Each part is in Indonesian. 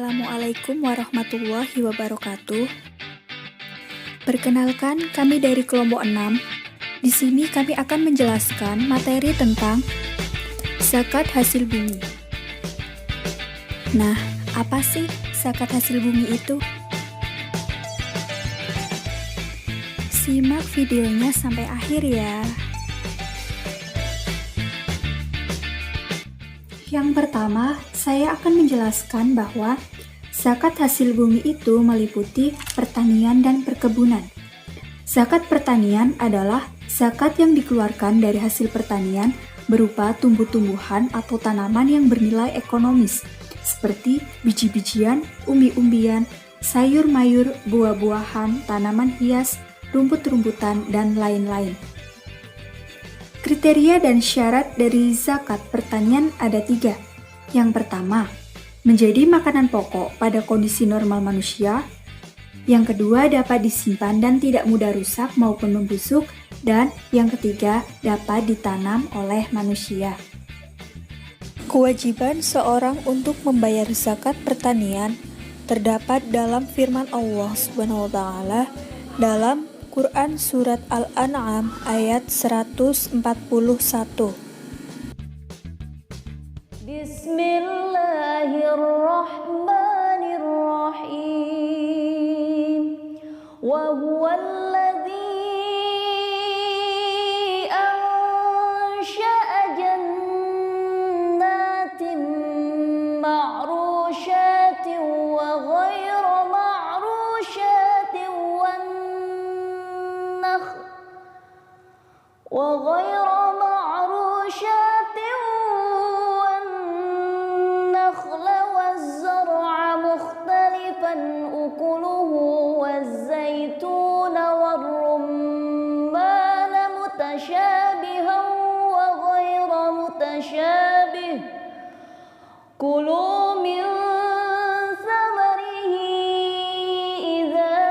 Assalamualaikum warahmatullahi wabarakatuh. Perkenalkan, kami dari kelompok 6. Di sini kami akan menjelaskan materi tentang zakat hasil bumi. Nah, apa sih zakat hasil bumi itu? Simak videonya sampai akhir ya. Yang pertama, saya akan menjelaskan bahwa zakat hasil bumi itu meliputi pertanian dan perkebunan. Zakat pertanian adalah zakat yang dikeluarkan dari hasil pertanian berupa tumbuh-tumbuhan atau tanaman yang bernilai ekonomis, seperti biji-bijian, umbi-umbian, sayur-mayur, buah-buahan, tanaman hias, rumput-rumputan, dan lain-lain. Kriteria dan syarat dari zakat pertanian ada 3. Yang pertama, menjadi makanan pokok pada kondisi normal manusia. Yang kedua, dapat disimpan dan tidak mudah rusak maupun membusuk. Dan yang ketiga, dapat ditanam oleh manusia. Kewajiban seorang untuk membayar zakat pertanian terdapat dalam firman Allah SWT dalam Quran Surat Al-An'am ayat 141. Bismillahirrahmanirrahim. Wa huwa alladhi ansha'a jannatin ma'rushatin wa ghayra ma'rushatin وغير معروشات والنخل والزرع مختلفا أكله والزيتون والرمان متشابها وغير متشابه كلوا من ثمره إذا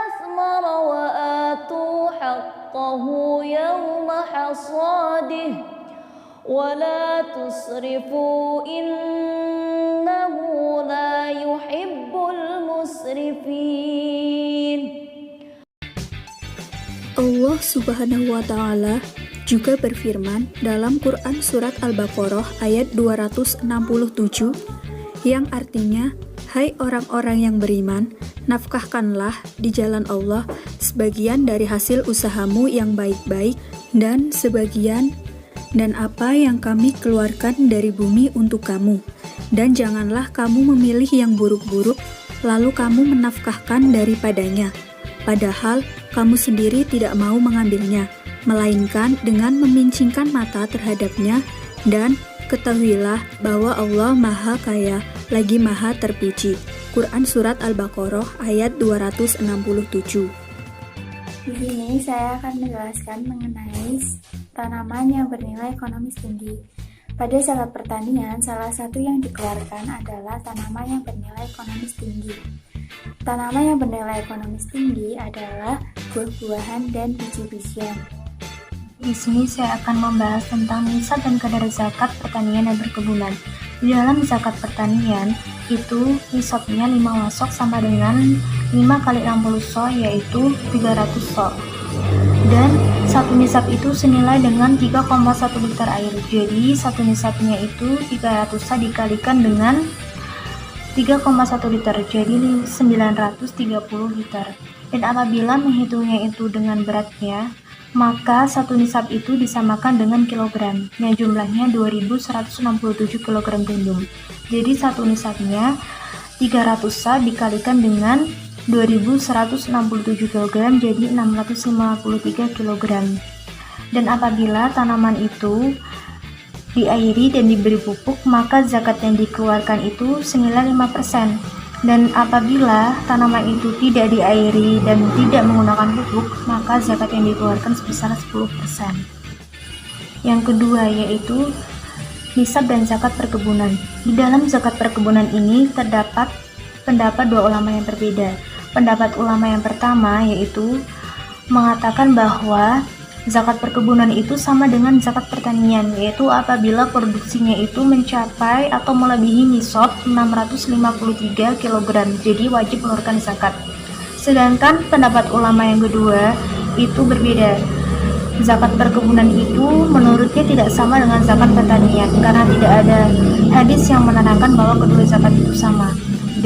أثمر وآتوا حقه يوم حصاده ولا تسرفوا إنه لا يحب المسرفين. Allah Subhanahu wa Ta'ala juga berfirman dalam Quran Surat Al-Baqarah ayat 267 yang artinya, hai orang-orang yang beriman, nafkahkanlah di jalan Allah sebagian dari hasil usahamu yang baik-baik dan sebagian dan apa yang kami keluarkan dari bumi untuk kamu. Dan janganlah kamu memilih yang buruk-buruk lalu kamu menafkahkan daripadanya. Padahal kamu sendiri tidak mau mengambilnya, melainkan dengan memincingkan mata terhadapnya, dan ketahuilah bahwa Allah Maha Kaya lagi Maha Terpuji. Quran Surat Al-Baqarah ayat 267. Di sini saya akan menjelaskan mengenai tanaman yang bernilai ekonomis tinggi. Pada zakat pertanian, salah satu yang dikeluarkan adalah tanaman yang bernilai ekonomis tinggi. Tanaman yang bernilai ekonomis tinggi adalah buah-buahan dan biji-bijian. Di sini saya akan membahas tentang nisab dan kadar zakat pertanian dan perkebunan. Di dalam zakat pertanian, itu nisabnya 5 wasok sama dengan 5 kali 60 so, yaitu 300 so. Dan satu nisab itu senilai dengan 3,1 liter air. Jadi satu nisabnya itu 300 sa dikalikan dengan 3,1 liter, jadi 930 liter. Dan apabila menghitungnya itu dengan beratnya, maka satu nisab itu disamakan dengan kilogram, yang jumlahnya 2167 kg gandum. Jadi satu nisabnya 300 sa dikalikan dengan 2167 kg, jadi 653 kg. Dan apabila tanaman itu diairi dan diberi pupuk, maka zakat yang dikeluarkan itu senilai 5%. Dan apabila tanaman itu tidak diairi dan tidak menggunakan pupuk, maka zakat yang dikeluarkan sebesar 10%. Yang kedua yaitu nisab dan zakat perkebunan. Di dalam zakat perkebunan ini terdapat pendapat dua ulama yang berbeda. Pendapat ulama yang pertama yaitu mengatakan bahwa Zakat perkebunan itu sama dengan zakat pertanian, yaitu apabila produksinya itu mencapai atau melebihi nisab 653 kg, jadi wajib mengeluarkan zakat. Sedangkan pendapat ulama yang kedua itu berbeda. Zakat perkebunan itu menurutnya tidak sama dengan zakat pertanian, karena tidak ada hadis yang menerangkan bahwa kedua zakat itu sama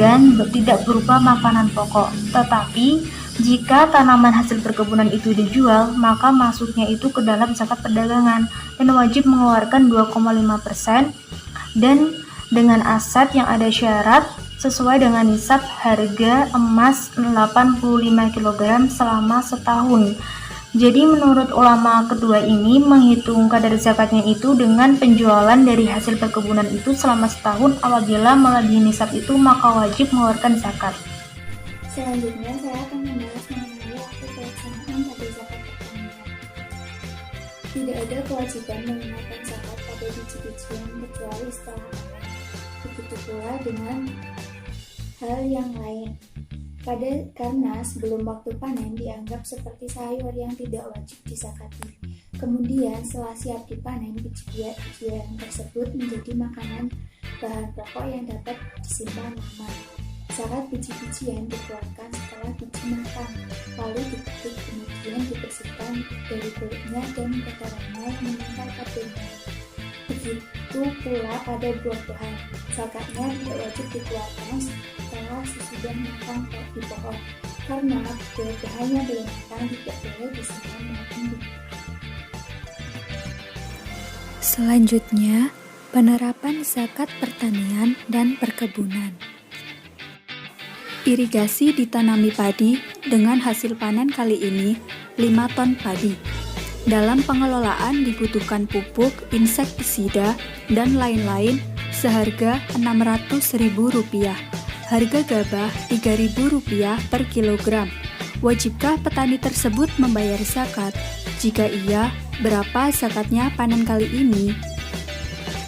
dan tidak berupa makanan pokok. Tetapi jika tanaman hasil perkebunan itu dijual, maka masuknya itu ke dalam zakat perdagangan dan wajib mengeluarkan 2,5% dan dengan aset yang ada syarat sesuai dengan nisab harga emas 85 kg selama setahun. Jadi menurut ulama kedua ini menghitung kadar zakatnya itu dengan penjualan dari hasil perkebunan itu selama setahun. Apabila melebihi nisab itu maka wajib mengeluarkan zakat. Selanjutnya, saya akan membahas mengenai waktu pelaksanaan pada zakat pertanian. Tidak ada kewajiban mengenakan zakat pada biji-bijian kecuali setelah panen. Begitu pula dengan hal yang lain. Karena sebelum waktu panen dianggap seperti sayur yang tidak wajib dizakati. Kemudian setelah siap dipanen, biji-bijian tersebut menjadi makanan bahan pokok yang dapat disimpan lama. Zakat biji-bijian dikeluarkan setelah biji matang, lalu dipetik, kemudian dibersihkan dari kulitnya dan kotorannya yang menempel pada. Begitu pula pada buah-buahan, zakatnya tidak wajib dikeluarkan setelah sesudah matang di pohon, karena buah-buahan yang belum matang tidak boleh disimpan maupun dimakan. Selanjutnya, penerapan zakat pertanian dan perkebunan. Irigasi ditanami padi dengan hasil panen kali ini 5 ton padi. Dalam pengelolaan dibutuhkan pupuk, insektisida, dan lain-lain seharga Rp600.000. Harga gabah Rp3.000 per kilogram. Wajibkah petani tersebut membayar zakat? Jika iya, berapa zakatnya panen kali ini?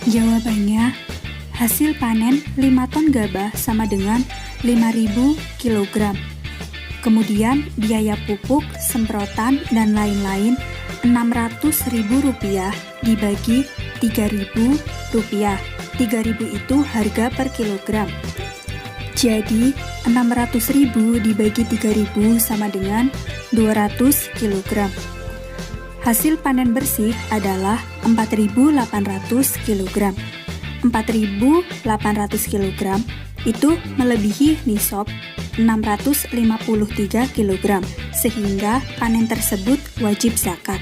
Jawabannya, hasil panen 5 ton gabah sama dengan 5.000 kg. Kemudian biaya pupuk, semprotan, dan lain-lain Rp600.000 dibagi Rp3.000. Rp3.000 itu harga per kilogram. Jadi Rp600.000 dibagi Rp3.000 sama dengan 200 kg. Hasil panen bersih adalah 4.800 kg. 4.800 kg itu melebihi nisab 653 kg, sehingga panen tersebut wajib zakat.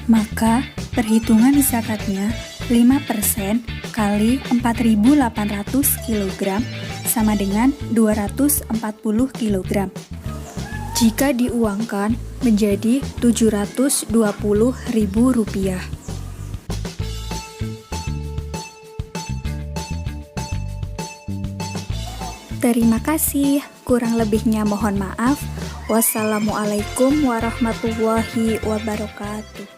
Maka perhitungan zakatnya 5% kali 4.800 kg sama dengan 240 kg. Jika diuangkan menjadi Rp720.000. Terima kasih, kurang lebihnya mohon maaf. Wassalamualaikum warahmatullahi wabarakatuh.